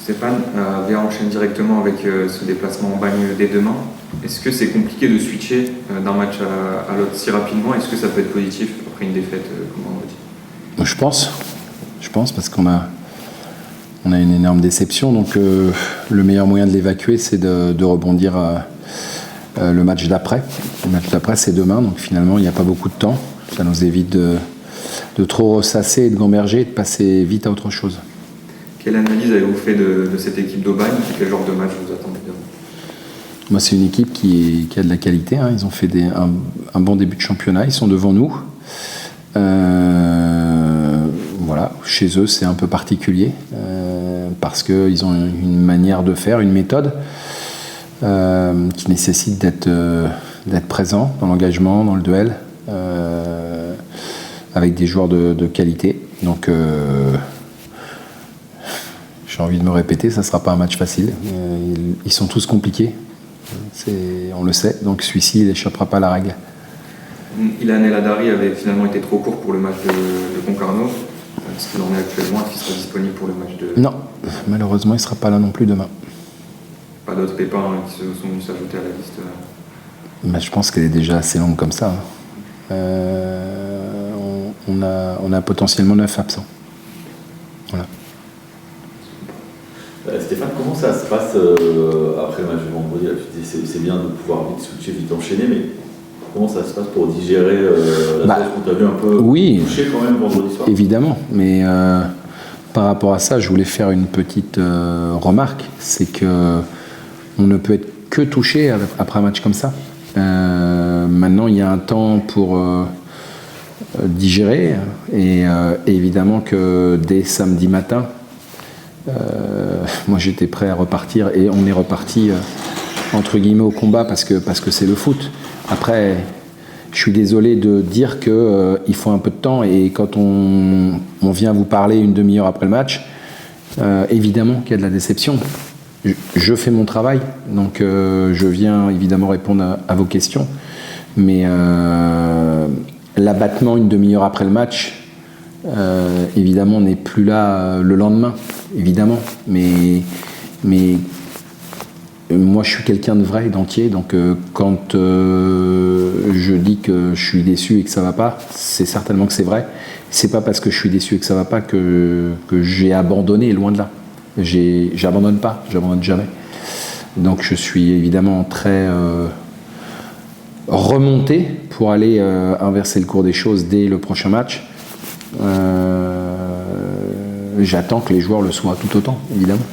Stéphane, Véa enchaîne directement avec ce déplacement en Bagne dès demain. Est-ce que c'est compliqué de switcher d'un match à l'autre si rapidement? Est-ce que ça peut être positif après une défaite comme vendredi? Je pense parce qu'on a une énorme déception. Donc le meilleur moyen de l'évacuer, c'est de rebondir le match d'après. Le match d'après, c'est demain. Donc finalement, il n'y a pas beaucoup de temps. Ça nous évite de trop ressasser et de gamberger et de passer vite à autre chose. Quelle analyse avez-vous fait de cette équipe d'Aubagne? Quel genre de match vous attendez demain? Moi, c'est une équipe qui a de la qualité. Hein. Ils ont fait un bon début de championnat. Ils sont devant nous. Voilà. Chez eux, c'est un peu particulier parce qu'ils ont une manière de faire, une méthode qui nécessite d'être présent dans l'engagement, dans le duel, avec des joueurs de qualité. Donc, j'ai envie de me répéter, ça ne sera pas un match facile. Ils sont tous compliqués, on le sait, donc celui-ci il n'échappera pas à la règle. Ilan El Hadari avait finalement été trop court pour le match de Concarneau. Est-ce qu'il en est actuellement? Est-ce qu'il sera disponible pour le match de... Non, malheureusement il ne sera pas là non plus demain. Pas d'autres pépins qui se sont venus s'ajouter à la liste? Mais je pense qu'elle est déjà assez longue comme ça. On a potentiellement 9 absents. Voilà. Stéphane, comment ça se passe après le match de vendredi? Là, tu dis c'est bien de pouvoir vite switcher, vite enchaîner, mais comment ça se passe pour digérer la tâche qu'on t'a vu un peu touché quand même vendredi soir? Évidemment, mais par rapport à ça, je voulais faire une petite remarque, c'est que on ne peut être que touché après un match comme ça. Maintenant, il y a un temps pour digérer, et évidemment que dès samedi matin, moi j'étais prêt à repartir, et on est reparti entre guillemets au combat parce que c'est le foot. Après, je suis désolé de dire qu'il faut un peu de temps, et quand on vient vous parler une demi-heure après le match, évidemment qu'il y a de la déception. Je fais mon travail, donc je viens évidemment répondre à vos questions, mais l'abattement une demi-heure après le match, évidemment, n'est plus là le lendemain, évidemment, mais moi je suis quelqu'un de vrai et d'entier, donc quand je dis que je suis déçu et que ça va pas, c'est certainement que c'est vrai. C'est pas parce que je suis déçu et que ça va pas que j'ai abandonné, loin de là. J'abandonne pas, j'abandonne jamais. Donc je suis évidemment très remonté pour aller inverser le cours des choses dès le prochain match. J'attends que les joueurs le soient tout autant, évidemment.